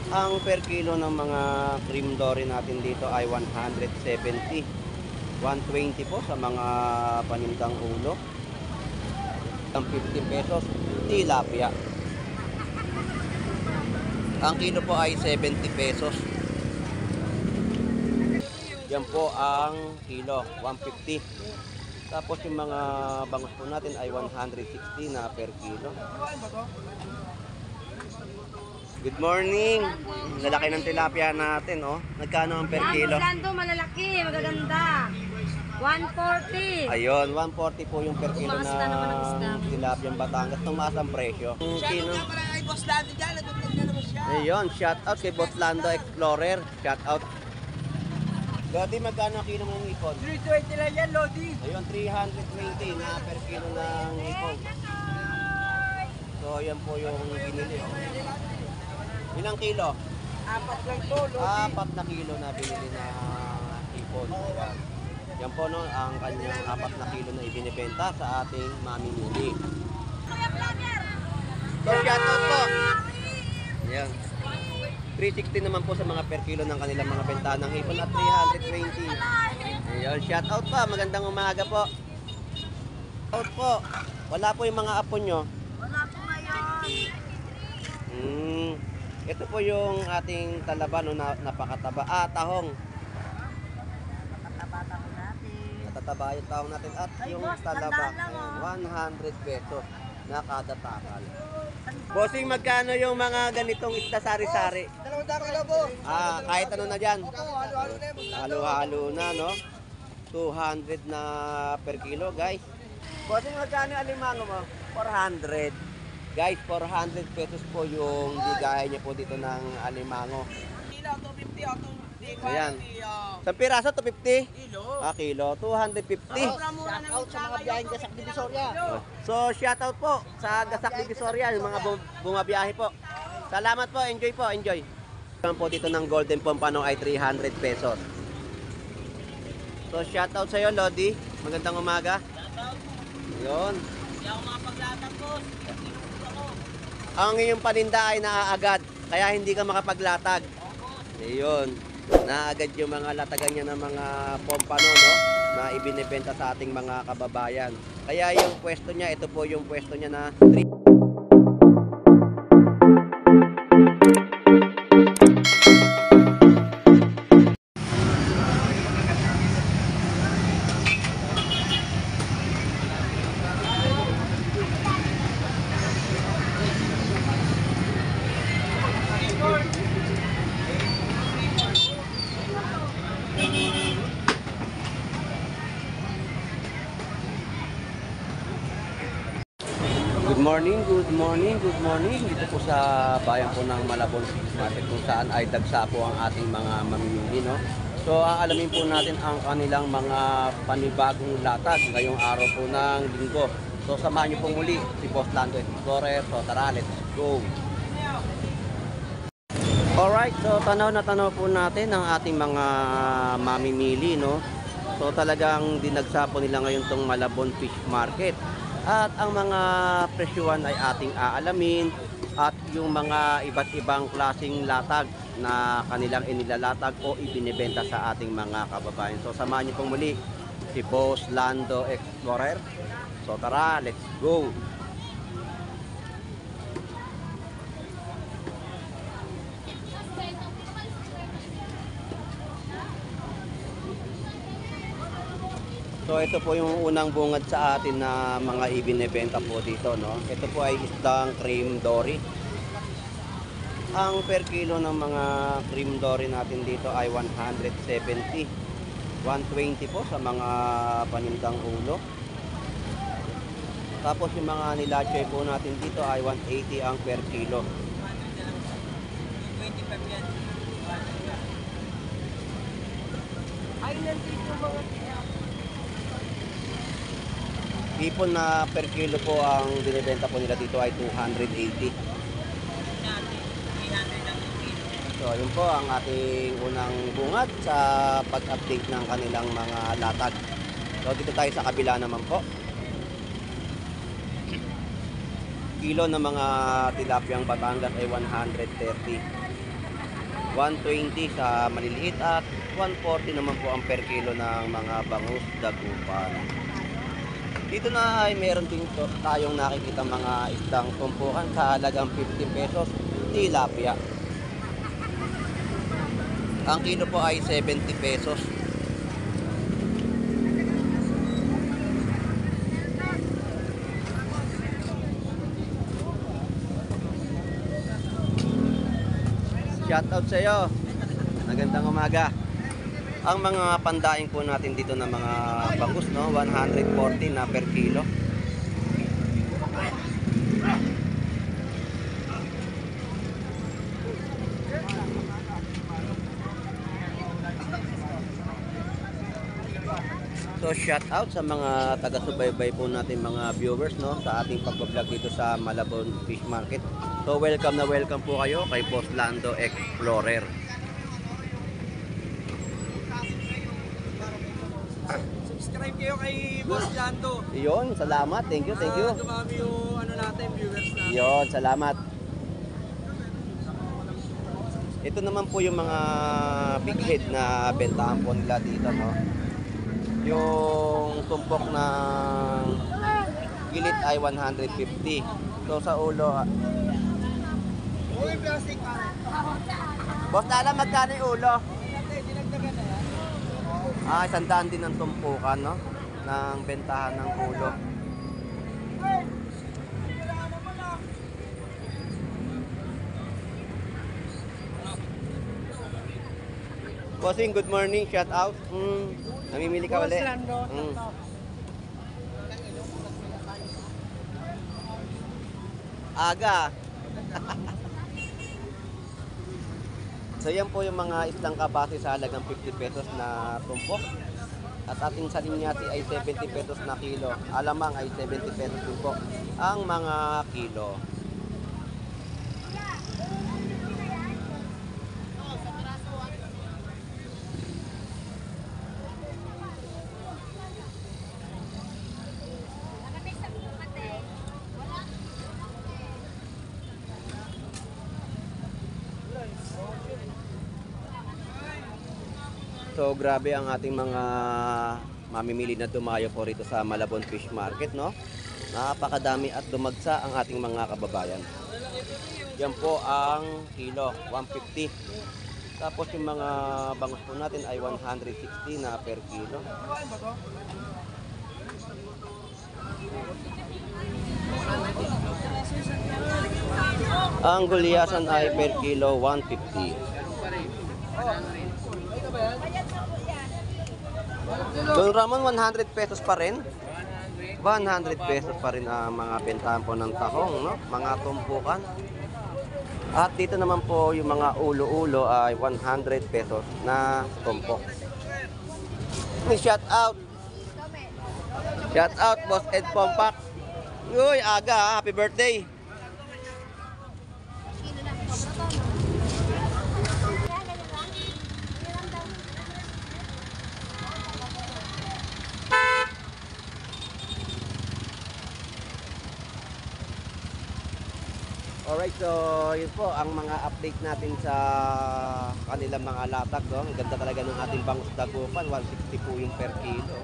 Ang per kilo ng mga cream dory natin dito ay 170. 120 po sa mga panindang ulo. Ang 50 pesos, tilapia. Ang kilo po ay 70 pesos. Yan po ang kilo, 150. Tapos yung mga bangus po natin ay 160 na per kilo. Good morning! Lalaki ng tilapia natin, oh. Nagkano ang per kilo? Lando, malalaki, magaganda. 140. Ayun, 140 po yung per kilo Tumaas na naman ang isda. na tilapia Batangas. Tumaas ang presyo. Kilo. Ayun, shout out kay Boss Lando Explorer. Shout out. Lodi, magkano kilo ng ipon? 320 lang yan, Lodi. Ayun, 320 na per kilo ng ipon. So, yan po yung binili. Oh. Ilang kilo? 4 lang to, Lodi. 4 na kilo na binili na ipon. Yan. Yan po no, ang kanyang 4 na kilo na ibinibenta sa ating mamimili. So, shout out po. Yan. 360 naman po sa mga per kilo ng kanilang mga benta ng hipon at 320. Ayun, shout out pa. Magandang umaga po. Shout out po. Wala po yung mga apo nyo. Wala po ngayon. Ito po yung ating talaba no, napakataba. Tahong. Nakataba ko natin. Natataba yung tahong natin at Ay, yung boss, talaba. tandaan lang, 100 pesos na kada takal. Bossing, magkano yung mga ganitong isda sari-sari? 200 kilo po. Kahit ano na dyan. Halo-halo na yun. Halo-halo na, no? 200 na per kilo, guys. Bossing, magkano yung alimango mo? 400. Guys, 400 pesos po yung bigay niya po dito ng alimango. Kilo, 250 o Ayan. Sa piraso, 250? Kilo. Kilo, 250. Shout out sa mga biyaheng Gasak Divisoria. So, shout out po sa Gasak Divisoria, yung mga bumabiyahe po. Salamat po, enjoy po, enjoy. Ang po dito ng Golden Pompano ay 300 pesos. So, shout out sa iyo, Lodi. Magandang umaga. Yun. Hindi ako makapaglatag, boss. Ang iyong paninda ay naaagad, kaya hindi ka makapaglatag. Ayun. Naagad yung mga latagan niya ng mga pompano, no? Na ibinebenta sa ating mga kababayan. Kaya yung pwesto niya, ito po yung pwesto niya na 3. Good morning, good morning, good morning. Dito po sa bayan po ng Malabon Market kung saan ay dagsa po ang ating mga mamimili, no? So, aalamin po natin ang kanilang mga panibagong latag ngayong araw po ng linggo. So, samahan niyo po muli si Boss Lando Explorer. So, tara, let's go! Alright, so tanaw na tanaw po natin ang ating mga mamimili, no? So, talagang dinagsa po nila ngayon tong Malabon Fish Market. At ang mga presyuhan ay ating aalamin at yung mga iba't ibang klaseng latag na kanilang inilalatag o ibinibenta sa ating mga kababayan. So samahan niyo pong muli si Boss Lando Explorer. So tara, let's go! So ito po yung unang bungad sa atin na mga ibinebenta po dito, no. Ito po ay isdang cream dory. Ang per kilo ng mga cream dory natin dito ay 170. 120 po sa mga panindang ulo. Tapos yung mga nilachoy po natin dito ay 180 ang per kilo. 25 yan. Ay, nandito mga Hipon na per kilo po ang binibenta po nila dito ay 280. So yun po ang ating unang bungad sa pag-update ng kanilang mga latag. So dito tayo sa kabila naman po. Kilo ng mga tilapyang Batangas ay 130. 120 sa maliliit at 140 naman po ang per kilo ng mga bangus dagupan. Dito na ay meron din tayong nakikita mga isdang tumpukan sa halagang 50 pesos, tilapia. Ang kilo po ay 70 pesos. Shoutout sa iyo. Magandang umaga. Ang mga pandaing po natin dito ng mga bangus, no, 140 na per kilo. So shout out sa mga taga-subaybay po natin mga viewers, no, sa ating pagbablog dito sa Malabon Fish Market. So welcome na welcome po kayo kay Boss Lando Explorer. Subscribe kayo kay Boss Lando. Iyon, salamat. Thank you, thank you. Dumami yung ano natin, viewers natin. Iyon, salamat. Ito naman po yung mga big head na bentahan po nila dito, no. Yung tumpok ng gilid ay 150. So sa ulo, Uy, plastic pare. Boss Lala, magkano yung ulo? Dinagdagan na yan. 100 din ang tumpukan, no, ng bentahan ng ulo. Bossing, good morning, shout out. Namimili ka ulit. Aga. So yan po yung mga islang kabase sa halagang 50 pesos na tumpok. At ating salinyati ay 70 pesos na kilo. Alamang ay 70 pesos din po ang mga kilo. So grabe ang ating mga mamimili na dumayo po rito sa Malabon Fish Market, no? Napakadami at dumagsa ang ating mga kababayan. Yan po ang kilo, 150. Tapos yung mga bangus po natin ay 160 na per kilo. Ang gulyasan ay per kilo 150. Don Ramon, 100 pesos pa rin. 100 pesos pa rin ang mga bentahan po ng tahong, no? Mga tumpukan. At dito naman po yung mga ulo-ulo ay 100 pesos na tumpok. Shout out. Shout out, Boss Ed Pompak. Uy, aga ha. Happy birthday. Alright, so yun po ang mga update natin sa kanilang mga latag, no? Ang ganda talaga ng ating bangus dagupan, 160 po yung per kilo.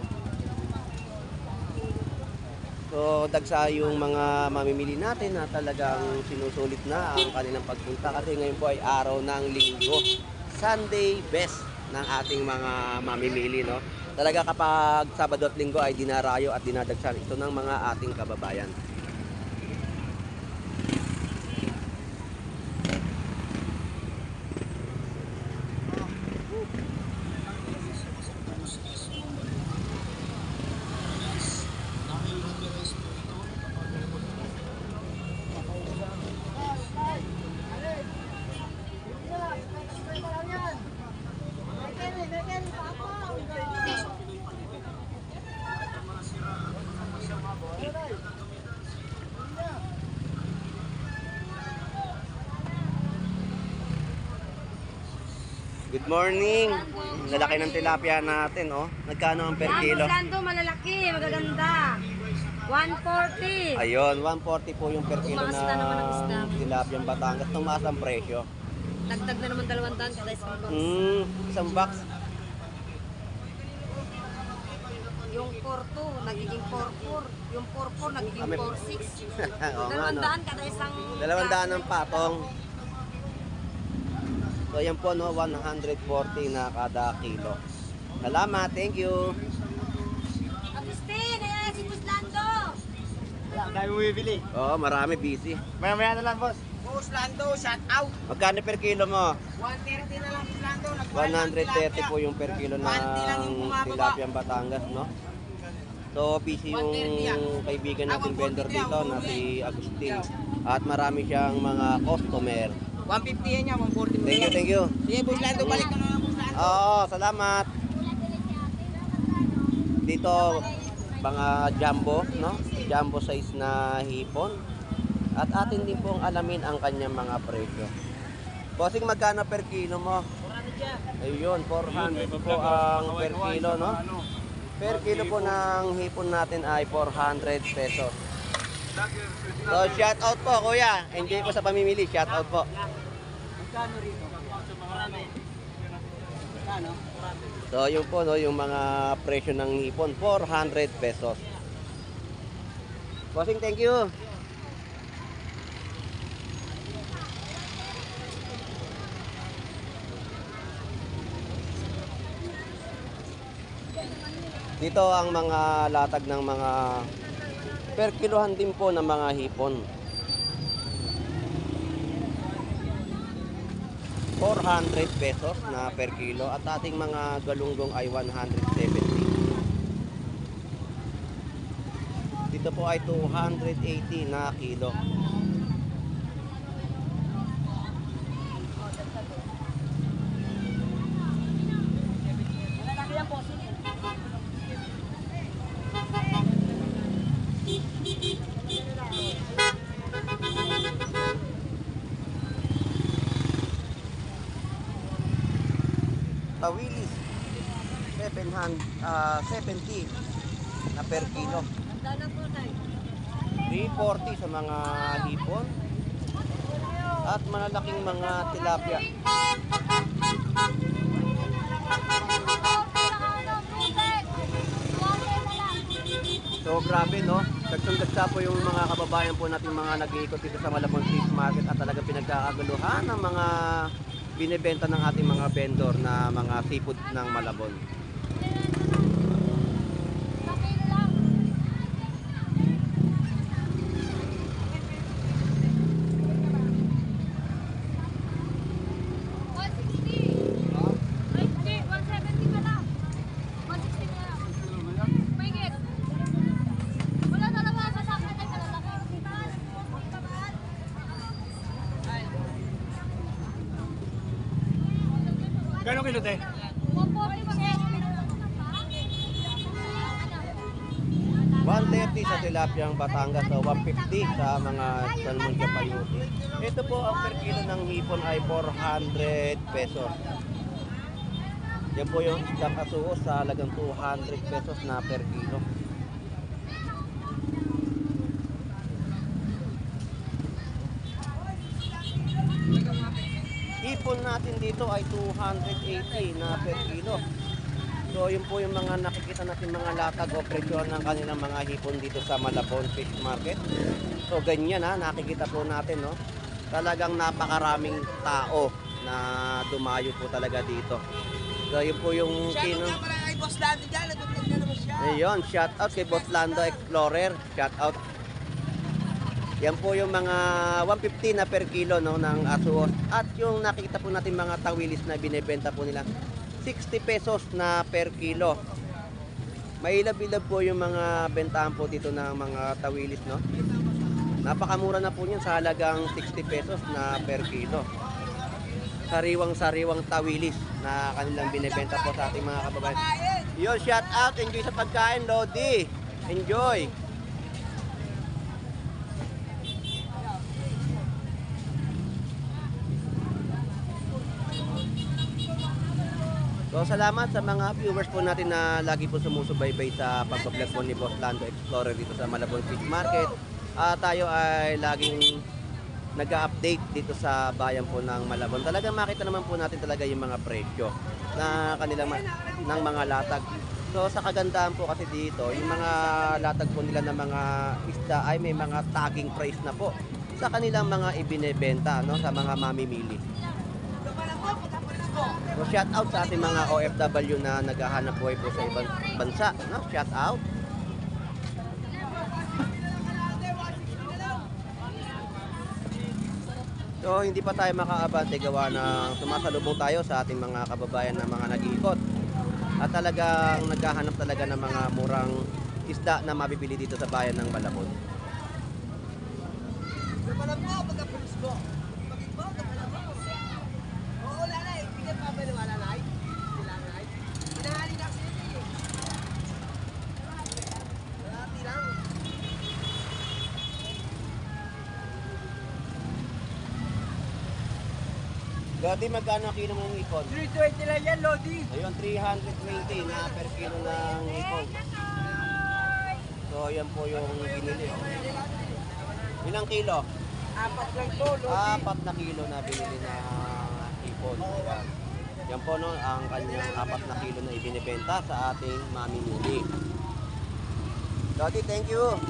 So dagsa yung mga mamimili natin na talagang sinusulit na ang kanilang pagpunta kasi ngayon po ay araw ng linggo. Sunday best ng ating mga mamimili, no? Talaga kapag Sabado at Linggo ay dinarayo at dinadagsan ito ng mga ating kababayan. Good morning. Lalaki ng tilapia natin, oh. Nagkano ang per kilo? Lando, malalaki, magaganda. 140. Ayun, 140 po yung per kilo Tumaas na naman ang isda. na tilapiang Batangas. Tumaas ang presyo. Dagdag na naman 200 kada isang box. Isang box. Yung 4-2, nagiging 4-4. Yung 4-4, nagiging Kami- 4-6. Oo nga, no? 200 kada isang 200 ng patong. So yan po, no, 140 na kada kilo. Salamat, thank you. Agustin, ayan si Boss Lando. Dami mo bibili. Oo, marami, busy. Maya-maya na lang, boss. Boss Lando, shout out. Magkano per kilo mo? 130 na lang, Boss Lando. 130 po yung per kilo ng tilapia Batangas, no? So, busy yung kaibigan nating vendor dito na si Agustin. At marami siyang mga customer. 150 yan niya, 140 mo Thank you, lang. thank you. Sige, Boss Lando, balik ka na lang, Boss Lando. Oo, salamat. Dito, mga jumbo, no? Jumbo size na hipon. At atin din pong alamin ang kanyang mga presyo. Bossing, magkano per kilo mo? 400 siya. Ayun, 400 po ang per kilo, no? Per kilo po ng hipon natin ay 400 pesos. So, shout out po, kuya. Enjoy po sa pamimili. Shout out po. Magkano rito? Marami. Magkano? So, yun po, no, yung mga presyo ng hipon, 400 pesos. Bossing, thank you. Dito ang mga latag ng mga per kilohan din po ng mga hipon. 400 pesos na per kilo at ating mga galunggong ay 170. Dito po ay 280 na kilo. Malalaki yan, boss. Tawilis 70 na per kilo. Handa na po, tay. 340 sa mga hipon at malalaking mga tilapia. So grabe, no? Dagsa po yung mga kababayan po natin mga nag-iikot dito sa Malabon Fish Market at talaga pinagkakaguluhan ng mga binibenta ng ating mga vendor na mga seafood ng Malabon. Gano'ng kilo, te? 130 sa tilapiang Batangas o 150 sa mga salmon Japayuti. Ito po ang per kilo ng hipon ay 400 pesos. Yan po yung isang asuos sa halagang 200 pesos na per kilo. Hipon natin dito ay 280 na per kilo. So yun po yung mga nakikita natin mga latag o presyon ng kanilang mga hipon dito sa Malabon Fish Market. So ganyan ha, nakikita po natin, no. Talagang napakaraming tao na dumayo po talaga dito. So yun po yung Shout out nga pala kay Boss Lando dyan. Nagugtog na naman siya. ayun, shout out kay Boss Lando Explorer. Shout out. Yan po yung mga 150 na per kilo, no, ng asuos. At yung nakikita po natin mga tawilis na binebenta po nila 60 pesos na per kilo. Mailab-ilab po yung mga bentahan po dito ng mga tawilis, no. Napakamura na po niyan sa halagang 60 pesos na per kilo. Sariwang-sariwang tawilis na kanilang binebenta po sa ating mga kababayan. Yun, shout out, enjoy sa pagkain, Lodi. Enjoy. So salamat sa mga viewers po natin na lagi po sumusubaybay sa pagbablog po ni Boss Lando Explorer dito sa Malabon Fish Market. Tayo ay laging nag-update dito sa bayan po ng Malabon. Talagang makita naman po natin talaga yung mga presyo na kanilang ng mga latag. So sa kagandahan po kasi dito, yung mga latag po nila ng mga isda ay may mga tagging price na po sa kanilang mga ibinebenta, no, sa mga mamimili. So shout out sa ating mga OFW na naghahanap buhay po sa ibang bansa, no? Shout out. So hindi pa tayo makaabante gawa ng sumasalubong tayo sa ating mga kababayan na mga nag-iikot. At talagang naghahanap talaga ng mga murang isda na mabibili dito sa bayan ng Malabon. Lodi, magkano kilo ng hipon? 320 lang yan, Lodi. Ayun, 320 na per kilo ng hipon. So, yan po yung binili. Oh. Ilang kilo? 4 lang to, Lodi. 4 na kilo na binili na hipon. Yan. Yan po no, ang kanyang 4 na kilo na ibinibenta sa ating mamimili. Lodi, thank you.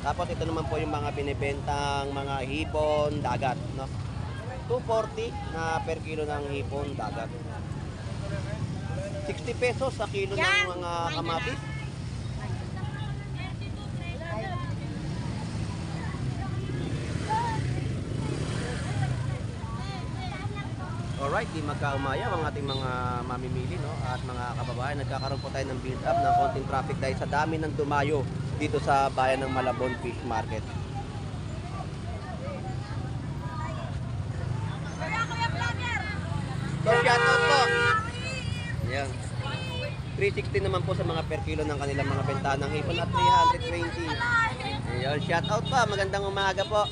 Tapos ito naman po yung mga binibentang mga hipon dagat, no? 240 na per kilo ng hipon dagat. 60 pesos sa kilo ng mga kamatis. Alright, di magkaumaya ang ating mga mamimili, no? At mga kababayan, nagkakaroon po tayo ng build up ng konting traffic dahil sa dami ng dumayo dito sa bayan ng Malabon Fish Market. So, shoutout po. Ayan. 360 naman po sa mga per kilo ng kanilang mga bentahan ng hipon at 320. Ayan, shoutout pa. Magandang umaga po.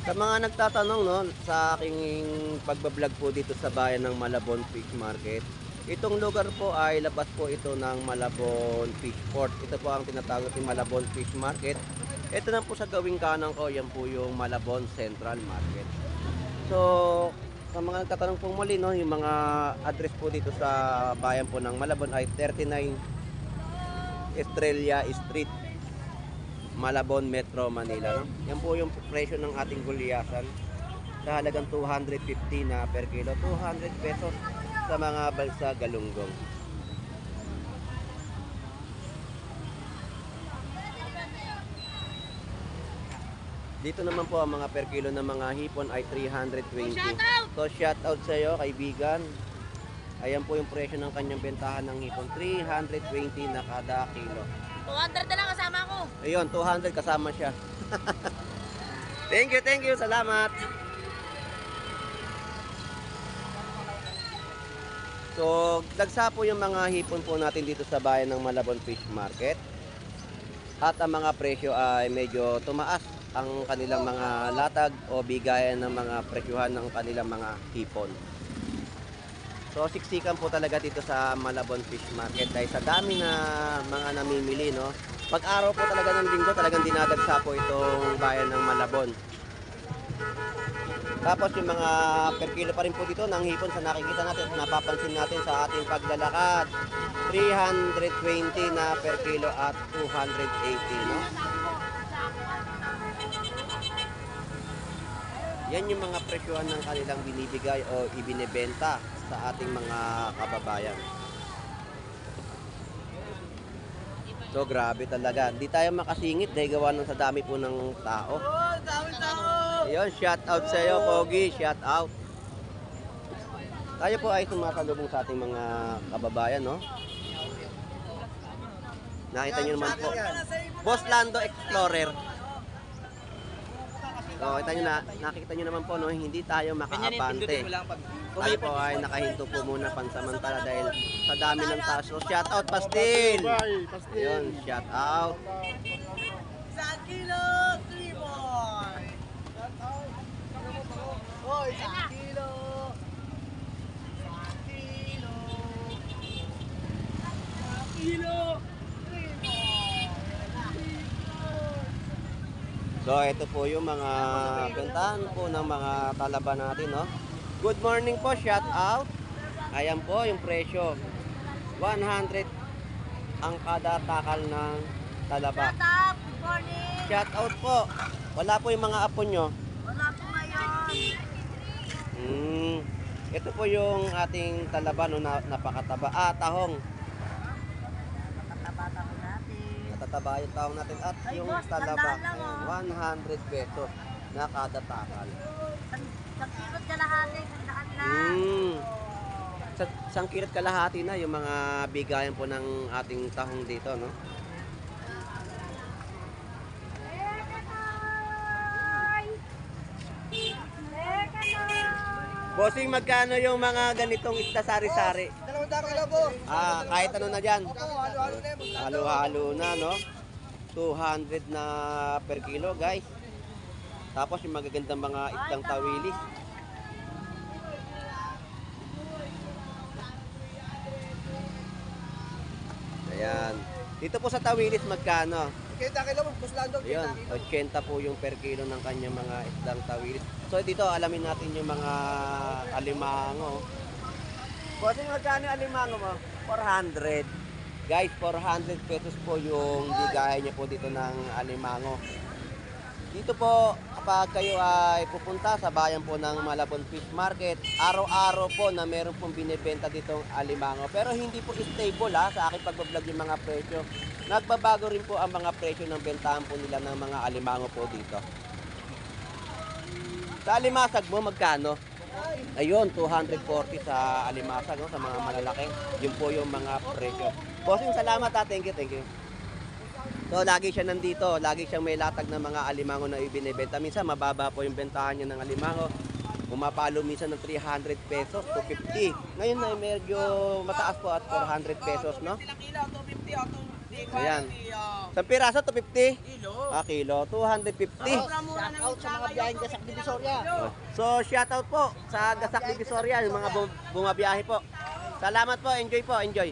Sa mga nagtatanong, no, sa aking pagbablog po dito sa bayan ng Malabon Fish Market, itong lugar po ay labas po ito ng Malabon Fish Port. Ito po ang tinatawag ng Malabon Fish Market. Ito na po sa gawing kanan ko, yan po yung Malabon Central Market. So, sa mga nagtatanong po muli, no, yung mga address po dito sa bayan po ng Malabon ay 39 Estrella Street, Malabon, Metro Manila, no? Yan po yung presyo ng ating gulyasan sa halagang 250 na per kilo, 200 pesos sa mga balsa galunggong. Dito naman po ang mga per kilo ng mga hipon ay 320. So shout out sa iyo, kaibigan. Ayan po yung presyo ng kanyang bentahan ng hipon, 320 na kada kilo. 200 na lang kasama ko. Ayun, 200 kasama siya. Thank you, salamat. So, dagsa po yung mga hipon po natin dito sa bayan ng Malabon Fish Market. At ang mga presyo ay medyo tumaas ang kanilang mga latag o bigayan ng mga presyuhan ng kanilang mga hipon. So, siksikan po talaga dito sa Malabon Fish Market dahil sa dami na mga namimili, no? Pag araw po talaga ng linggo, talagang dinadagsa po itong bayan ng Malabon. Tapos yung mga per kilo pa rin po dito ng hipon sa nakikita natin, napapansin natin sa ating paglalakad. 320 na per kilo at 280, no? Yan yung mga presyuhan ng kanilang binibigay o ibinebenta sa ating mga kababayan. So grabe talaga. Hindi tayo makasingit dahil gawa ng sa dami po ng tao. Oh, dami-tao! Ayun, shout out sa iyo, Pogi. Shout out. Tayo po ay sumasalubong sa ating mga kababayan, no? Nakita nyo naman po. Boss Lando Explorer. So, nakikita nyo naman po, no, hindi tayo makaabante. Tayo po ay nakahinto po muna pansamantala dahil sa dami ng taas. So, shout out, Pastil! Ayun, shout out. Sa kilo, 3 boy! Hoy, sa kilo. Sa kilo. Sa kilo. So, ito po yung mga bentahan po ng mga talaba natin, no? Good morning po, shout out. Ayan po yung presyo. 100 ang kada takal ng talaba. Shut up! Good morning! Shout out po. Wala po yung mga apo nyo. Wala po ngayon. Ito po yung ating talaba, no, napakataba. Tahong. Katabata ko natin. Natataba yung tahong natin. At Ay, yung boss, talaba, tandaan lang, ayan, 100 pesos na kada takal. Sa kilot kalahati, sandaan na. Sa isang kilot kalahati na yung mga bigayan po ng ating tahong dito, no? Bossing, magkano yung mga ganitong isda sari-sari? 200 kilo po. Kahit ano na dyan. Halo-halo na yun. Halo-halo na, no? 200 na per kilo, guys. Tapos yung magagandang mga isdang tawilis. Ayan. Dito po sa tawilis, magkano? Kita kilo mo, Boss Lando. Ayun, 80 po yung per kilo ng kanyang mga isdang tawilis. So dito, alamin natin yung mga alimango. Bossing, magkano yung alimango mo? 400. Guys, 400 pesos po yung bigayan niya po dito ng alimango. Dito po, kapag kayo ay pupunta sa bayan po ng Malabon Fish Market, araw-araw po na meron pong binibenta ditong alimango. Pero hindi po stable sa aking pagbablog yung mga presyo. Nagbabago rin po ang mga presyo ng bentahan po nila ng mga alimango po dito. Sa alimasag mo, magkano? Ayun, 240 sa alimasag, no? Sa mga malalaki. Yun po yung mga presyo. Bossing, salamat ha. Thank you, thank you. So, lagi siya nandito. Lagi siyang may latag ng mga alimango na ibinibenta. Minsan, mababa po yung bentahan niya ng alimango. Pumapalo minsan ng 300 pesos to 50. Ngayon na medyo mataas po at 400 pesos, no? Ayan. Sa piraso, to 50? Kilo. Kilo. 250. Shout out sa mga biyaheng Gasak Divisoria. So, shout out po sa Gasak Divisoria, yung mga bumabiyahe po. Salamat po, enjoy po, enjoy.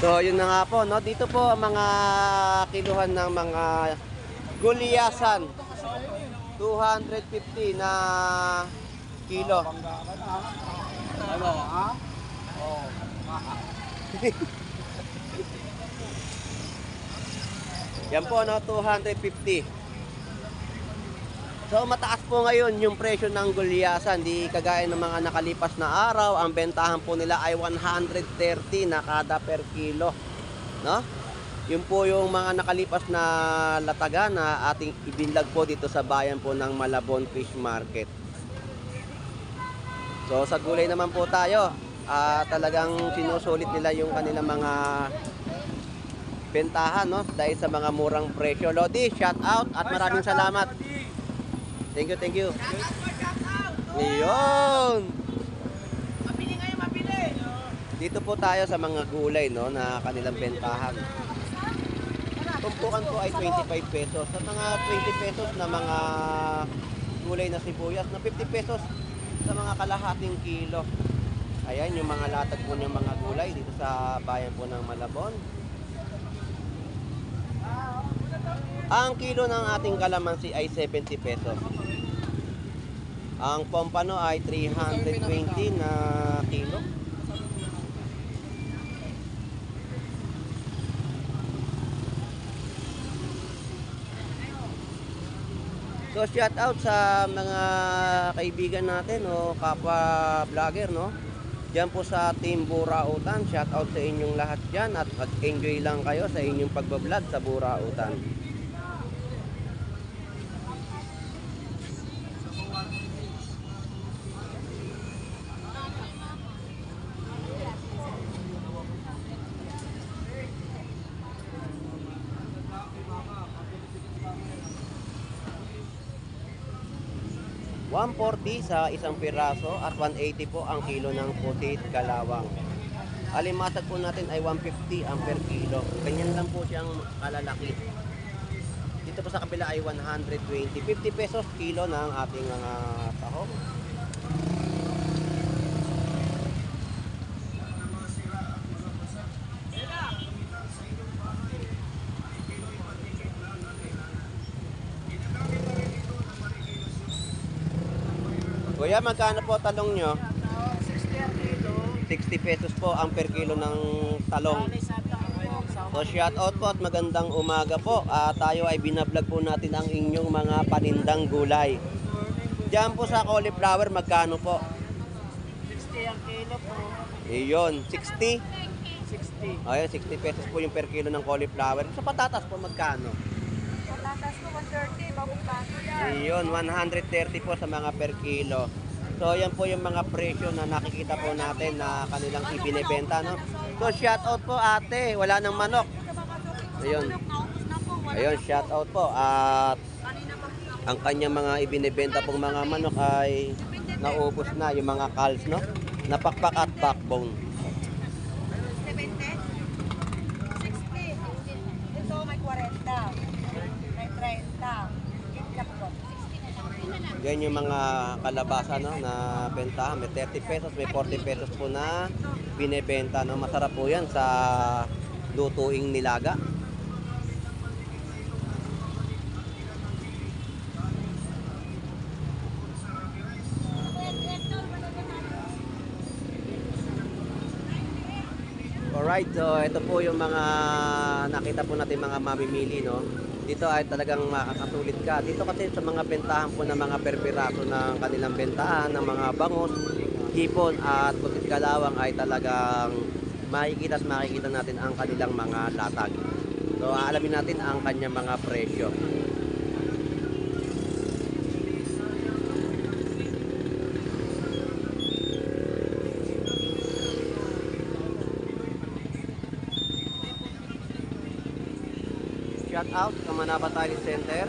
So, yun na nga po, no? Dito po ang mga kiluhan ng mga gulyasan. 250 na kilo. Ano, ha? Oh. Yan po, no? 250. So, mataas po ngayon yung presyo ng gulyasan. Di kagaya ng mga nakalipas na araw. Ang bentahan po nila ay 130 na kada per kilo. No? Yun po yung mga nakalipas na lataga na ating ibinlag po dito sa bayan po ng Malabon Fish Market. So, sa gulay naman po tayo. Talagang sinusulit nila yung kanilang mga bentahan, no? Dahil sa mga murang presyo. Lodi, shout out at maraming salamat. Thank you, thank you. Ngayon. Mabili ngayon, mabili. Dito po tayo sa mga gulay, no, na kanilang bentahan. Tumpukan po ay 25 pesos. Sa mga 20 pesos na mga gulay na sibuyas, na 50 pesos sa mga kalahating kilo. Ayan yung mga latag po ng mga gulay dito sa bayan po ng Malabon. Ang kilo ng ating kalamansi ay 70 pesos. Ang pompano ay 320 na kilo. So, shout out sa mga kaibigan natin o kapwa vlogger, no? Diyan po sa Team Burautan, shout out sa inyong lahat diyan at mag-enjoy lang kayo sa inyong pagbablog sa Burautan. $140 sa isang piraso at 180 po ang kilo ng pusit kalawang. Alimasag po natin ay 150 ang per kilo. Ganyan lang po siyang kalalaki. Dito dito po sa kabila ay 120. 50 pesos kilo ng ating mga tahong. Kuya, magkano po talong nyo? 60 ang kilo. 60 pesos po ang per kilo ng talong. So shout out po at magandang umaga po. Tayo ay binablog po natin ang inyong mga panindang gulay. Diyan po sa cauliflower, magkano po? 60 ang kilo po. Iyon, 60. 60. Ayun, 60 pesos po yung per kilo ng cauliflower. Sa patatas po, magkano? Patatas ko 130, bagong bago yan. Iyon, 130 po sa mga per kilo. So, yan po yung mga presyo na nakikita po natin na kanilang ibinebenta, no? So, shout out po ate, wala nang manok. Ayun. Ayun, shout out po. At ang kanyang mga ibinebenta pong mga manok ay naubos na yung mga calves, no? Napakpak at backbone. 70? 60. Ito may 40. May 30. Kitlap ko. 60 na lang. Yan yung mga kalabasa, no, na bentahan. May 30 pesos, may 40 pesos po na binebenta, no. Masarap po yan sa lutuing nilaga. Alright, so ito po yung mga nakita po natin mga mamimili, no. Dito ay talagang makakasulit ka. Dito kasi sa mga bentahan po ng mga perpiraso ng kanilang bentahan, ng mga bangus, hipon at pusit kalawang ay talagang makikita natin ang kanilang mga latag. So aalamin natin ang kanyang mga presyo. Shout out sa Manabatali Center.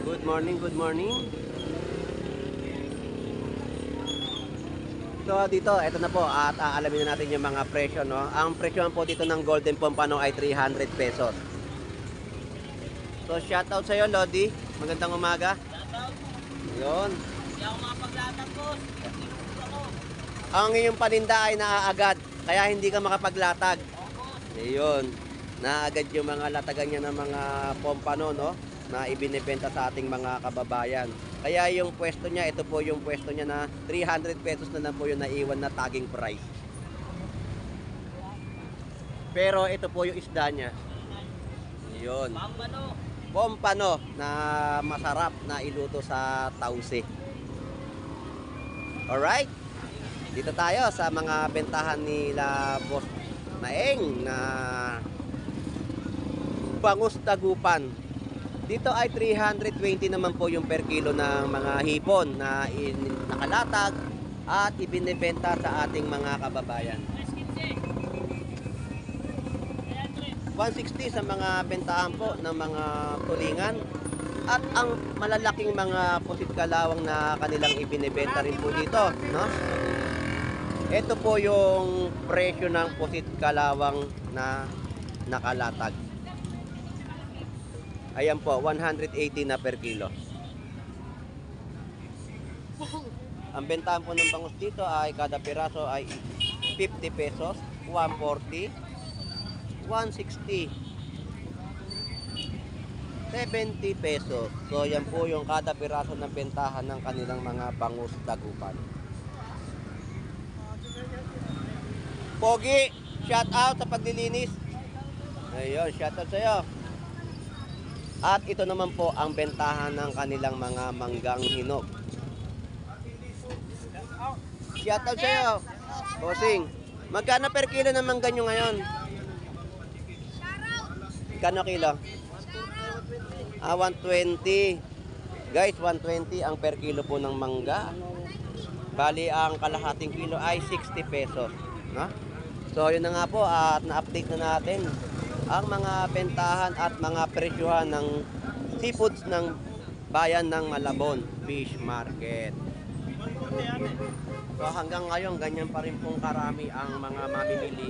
Good morning, good morning. So dito, ito na po at aalamin na natin yung mga presyo, no. Ang presyo po dito ng Golden Pompano ay 300 pesos. So shout out sa iyo, Lodi. Magandang umaga. Yun. Hindi ako makapaglatag, boss. Ang iyong paninda ay naaagad, kaya hindi ka makapaglatag. Ayun. Naagad yung mga latagan niya ng mga pompano, no, na ibinebenta sa ating mga kababayan. Kaya yung pwesto niya, ito po yung pwesto niya na 300 pesos na lang po yung naiwan na tagging price. Pero ito po yung isda niya. Yun. Pompano na masarap na iluto sa tausi. Alright. Dito tayo sa mga bentahan nila Boss Naeng na bangus tagupan. Dito ay 320 naman po yung per kilo ng mga hipon na nakalatag at ibinebenta sa ating mga kababayan. 160 sa mga bentahan po ng mga tulingan at ang malalaking mga pusit kalawang na kanilang ibinebenta rin po dito, no? Ito po yung presyo ng pusit kalawang na nakalatag. Ayan po, 180 na per kilo. Ang bentahan po ng bangus dito ay kada piraso ay 50 pesos, 140, 160, 70 pesos. So yan po yung kada piraso ng bentahan ng kanilang mga bangus dagupan. Pogi, shout out sa paglilinis. Ayun, shout out sa iyo. At ito naman po ang bentahan ng kanilang mga manggang hinog. Shout out sa iyo, bossing. Magkano per kilo ng mangga nyo ngayon? Magkano kilo? 120. Guys, 120 ang per kilo po ng mangga. Bali, ang kalahating kilo ay 60 pesos. No? So, yun na nga po at na-update na natin ang mga bentahan at mga presyuhan ng seafoods ng bayan ng Malabon Fish Market. So hanggang ngayon, ganyan pa rin pong karami ang mga mamimili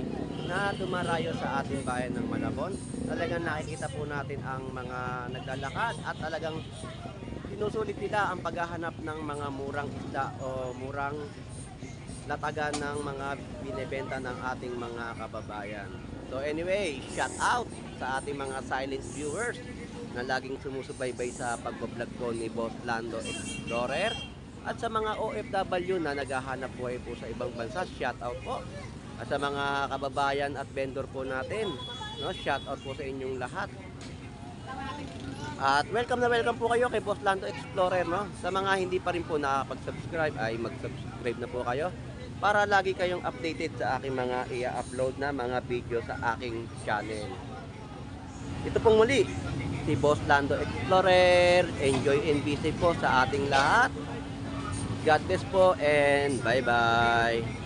na dumarayo sa ating bayan ng Malabon. Talagang nakikita po natin ang mga naglalakad at talagang sinusulit nila ang paghahanap ng mga murang isda o murang latagan ng mga binebenta ng ating mga kababayan. So anyway, shout out sa ating mga silent viewers na laging sumusubaybay sa pagbablog ko ni Boss Lando Explorer. At sa mga OFW na naghahanap buhay po sa ibang bansa, shout out po. At sa mga kababayan at vendor po natin, no, shout out po sa inyong lahat. At welcome na welcome po kayo kay Boss Lando Explorer, no. Sa mga hindi pa rin po nakakapag-subscribe ay mag-subscribe na po kayo para lagi kayong updated sa aking mga i-upload na mga video sa aking channel. Ito pong muli si Boss Lando Explorer. Enjoy and be safe po sa ating lahat. God bless po and bye-bye.